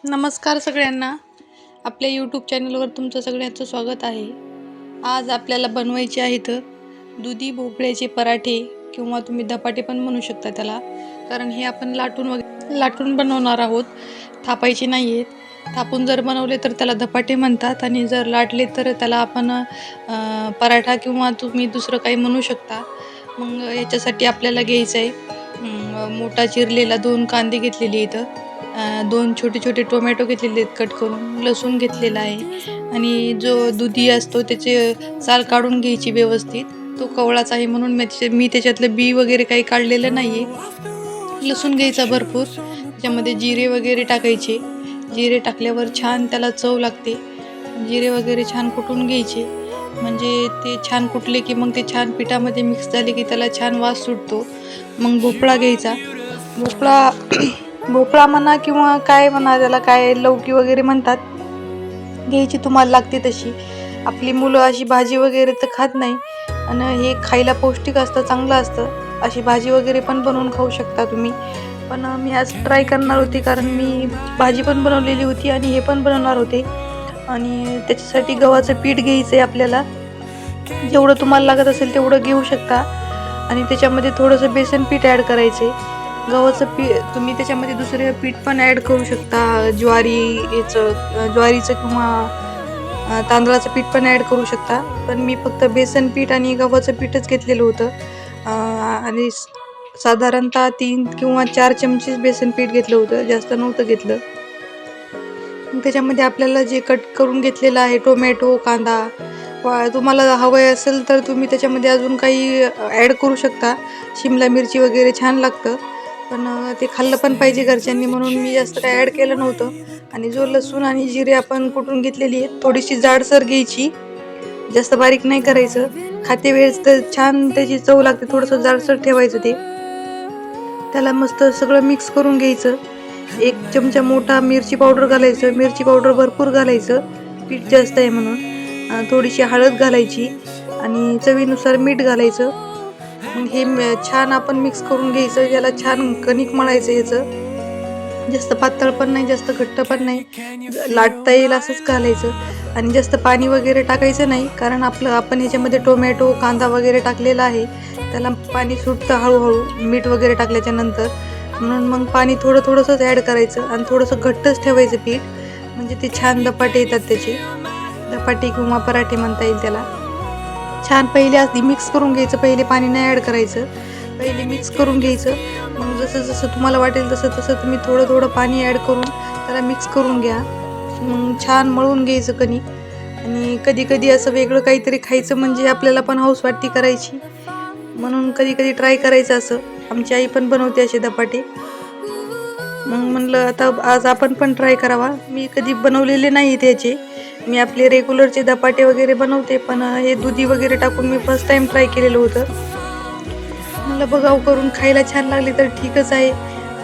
नमस्कार सगळ्यांना. आपल्या यूट्यूब चॅनलवर तुमचं सगळ्यांचं स्वागत आहे. आज आपल्याला बनवायचे आहेत दुधी भोपळ्याचे पराठे किंवा तुम्ही धपाटे पण म्हणू शकता त्याला. कारण हे आपण लाटून बनवणार आहोत, थापायचे नाही आहेत. थापून जर बनवले तर त्याला धपाटे म्हणतात आणि जर लाटले तर त्याला आपण पराठा किंवा तुम्ही दुसरं काही म्हणू शकता. मग याच्यासाठी आपल्याला घ्यायचं आहे मोठा चिरलेला 2 कांदे घेतलेले इथं, 2 छोटे छोटे टोमॅटो घेतलेले आहेत कट करून, लसूण घेतलेला आहे आणि जो दुधी असतो त्याचे साल काढून घ्यायची व्यवस्थित. तो कवळाच आहे म्हणून मी त्याच्यातलं बी वगैरे काही काढलेलं नाही आहे. लसूण घ्यायचा भरपूर, त्याच्यामध्ये जिरे वगैरे टाकायचे. जिरे टाकल्यावर छान त्याला चव लागते. जिरे वगैरे छान कुटून घ्यायचे, म्हणजे ते छान कुटले की मग ते छान पिठामध्ये मिक्स झाले की त्याला छान वास सुटतो. मग भोपळा घ्यायचा. भोपळा भोपळा म्हणा किंवा काय म्हणा त्याला, काय लौकी वगैरे म्हणतात, घ्यायची तुम्हाला लागते तशी. आपली मुलं अशी भाजी वगैरे तर खात नाही आणि हे खायला पौष्टिक असतं, चांगलं असतं. अशी भाजी वगैरे पण बनवून खाऊ शकता तुम्ही. पण मी आज ट्राय करणार होती कारण मी भाजी पण बनवलेली होती आणि हे पण बनवणार होते. आणि त्याच्यासाठी गव्हाचं पीठ घ्यायचं आहे आपल्याला. जेवढं तुम्हाला लागत असेल तेवढं घेऊ शकता आणि त्याच्यामध्ये थोडंसं बेसन पीठ ॲड करायचे. गव्हाचं तुम्ही त्याच्यामध्ये दुसरे पीठ पण ॲड करू शकता, ज्वारीचं किंवा तांदळाचं पीठ पण ॲड करू शकता. पण मी फक्त बेसन पीठ आणि गव्हाचं पीठच घेतलेलं होतं आणि साधारणतः 3 किंवा 4 चमचे बेसन पीठ घेतलं होतं, जास्त नव्हतं घेतलं. त्याच्यामध्ये आपल्याला जे कट करून घेतलेलं आहे टोमॅटो, कांदा, तुम्हाला हवं असेल तर तुम्ही त्याच्यामध्ये अजून काही ॲड करू शकता. शिमला मिरची वगैरे छान लागतं, पण ते खाल्लं पण पाहिजे घरच्यांनी म्हणून मी जास्त काही ॲड केलं नव्हतं. आणि जो लसूण आणि जिरे आपण कुटून घेतलेली आहेत, थोडीशी जाडसर घ्यायची, जास्त बारीक नाही करायचं. खाते वेळेस तर छान त्याची चव लागते, थोडंसं जाडसर ठेवायचं ते. त्याला मस्त सगळं मिक्स करून घ्यायचं. 1 चमचा मोठा मिरची पावडर घालायचं, मिरची पावडर भरपूर घालायचं, पीठ जास्त आहे म्हणून. थोडीशी हळद घालायची आणि चवीनुसार मीठ घालायचं. मग हे छान आपण मिक्स करून घ्यायचं. याला छान कणिक मळायचं याचं, जास्त पातळ पण नाही जास्त घट्ट पण नाही, लाटता येईल असंच घालायचं. आणि जास्त पाणी वगैरे टाकायचं नाही कारण आपण ह्याच्यामध्ये टोमॅटो, कांदा वगैरे टाकलेला आहे, त्याला पाणी सुटतं हळूहळू मीठ वगैरे टाकल्याच्या नंतर. म्हणून मग पाणी थोडंसंच ॲड करायचं आणि थोडंसं घट्टच ठेवायचं पीठ, म्हणजे ते छान धपाटे येतात त्याचे. धपाटे किंवा पराठे म्हणता येईल त्याला. छान पहिले आधी मिक्स करून घ्यायचं, पहिले पाणी नाही ॲड करायचं, पहिले मिक्स करून घ्यायचं. मग जसं तुम्हाला वाटेल तसं तुम्ही थोडं पाणी ॲड करून त्याला मिक्स करून घ्या. मग छान मळून घ्यायचं कणिक. आणि कधी असं वेगळं काहीतरी खायचं म्हणजे आपल्याला पण हौस वाटते करायची, म्हणून कधी ट्राय करायचं असं. आमची आई पण बनवते असे धपाटे, मग म्हणलं आता आज आपण पण ट्राय करावा. मी कधी बनवलेले नाही त्याचे, मी आपले रेग्युलरचे धपाटे वगैरे बनवते, पण हे दुधी वगैरे टाकून मी फर्स्ट टाइम ट्राय केलेलं होतं. म्हणलं बघावं करून, खायला छान लागले तर ठीकच आहे.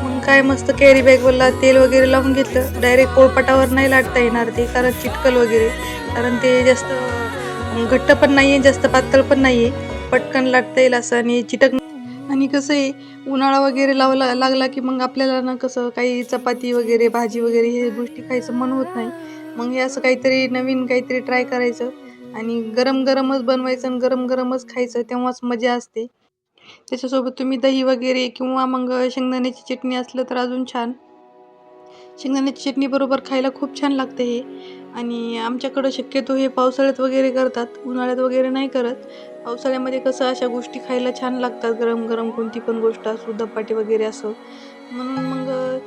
मग काय मस्त कॅरी बॅगवरला तेल वगैरे लावून घेतलं. डायरेक्ट पोळपाटावर नाही लाटता येणार ते, कारण चिटकल वगैरे, कारण ते जास्त घट्ट पण नाही आहे जास्त पातळ पण नाही आहे, पटकन लाटता येईल असं आणि आणि कसं आहे, उन्हाळा वगैरे लागला की मग आपल्याला ना कसं काही चपाती वगैरे भाजी वगैरे हे गोष्टी खायचं मन होत नाही. मग हे असं काहीतरी नवीन काहीतरी ट्राय करायचं आणि गरम गरमच बनवायचं आणि गरम गरमच खायचं, तेव्हाच मजा असते. त्याच्यासोबत तुम्ही दही वगैरे किंवा मग शेंगदाण्याची चटणी असलं तर अजून छान. शेंगदाण्याची चटणी बरोबर खायला खूप छान लागते हे. आणि आमच्याकडं शक्यतो हे पावसाळ्यात वगैरे करतात, उन्हाळ्यात वगैरे नाही करत. पावसाळ्यामध्ये कसं अशा गोष्टी खायला छान लागतात, गरम गरम कोणती पण गोष्ट असो, धपाटे वगैरे असं. म्हणून मग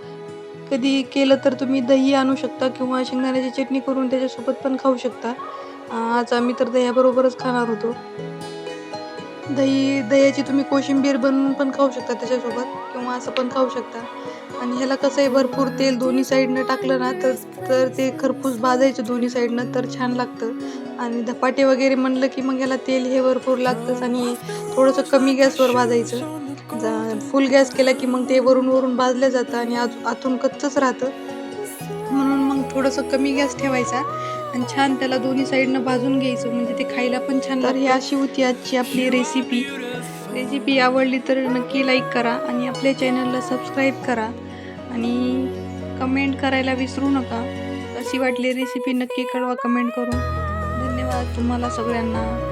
कधी केलं तर तुम्ही दही आणू शकता किंवा शेंगदाण्याची चटणी करून त्याच्यासोबत पण खाऊ शकता. आज आम्ही तर दह्याबरोबरच खाणार होतो. दह्याची तुम्ही कोशिंबीर बनवून पण खाऊ शकता त्याच्यासोबत किंवा असं पण खाऊ शकता. आणि ह्याला कसं आहे, भरपूर तेल दोन्ही साईडनं टाकलं ना तर ते खरपूस भाजायचं दोन्ही साईडनं तर छान लागतं. आणि धपाटे वगैरे म्हणलं की मग याला तेल हे भरपूर लागतंच आणि थोडंसं कमी गॅसवर भाजायचं. फुल गॅस केला की मग ते वरून भाजलं जातं आणि आतून कच्चंच राहतं. म्हणून मग थोडंसं कमी गॅस ठेवायचा आणि छान त्याला दोन्ही साईडनं भाजून घ्यायचं, म्हणजे ते खायला पण छान लागतं. तर ही अशी होती आजची आपली रेसिपी आवडली तर नक्की लाईक करा आणि आपल्या चॅनलला सबस्क्राईब करा. आणि कमेंट करायला विसरू नका. कशी वाटली रेसिपी नक्की कळवा कमेंट करून. धन्यवाद तुम्हाला सगळ्यांना.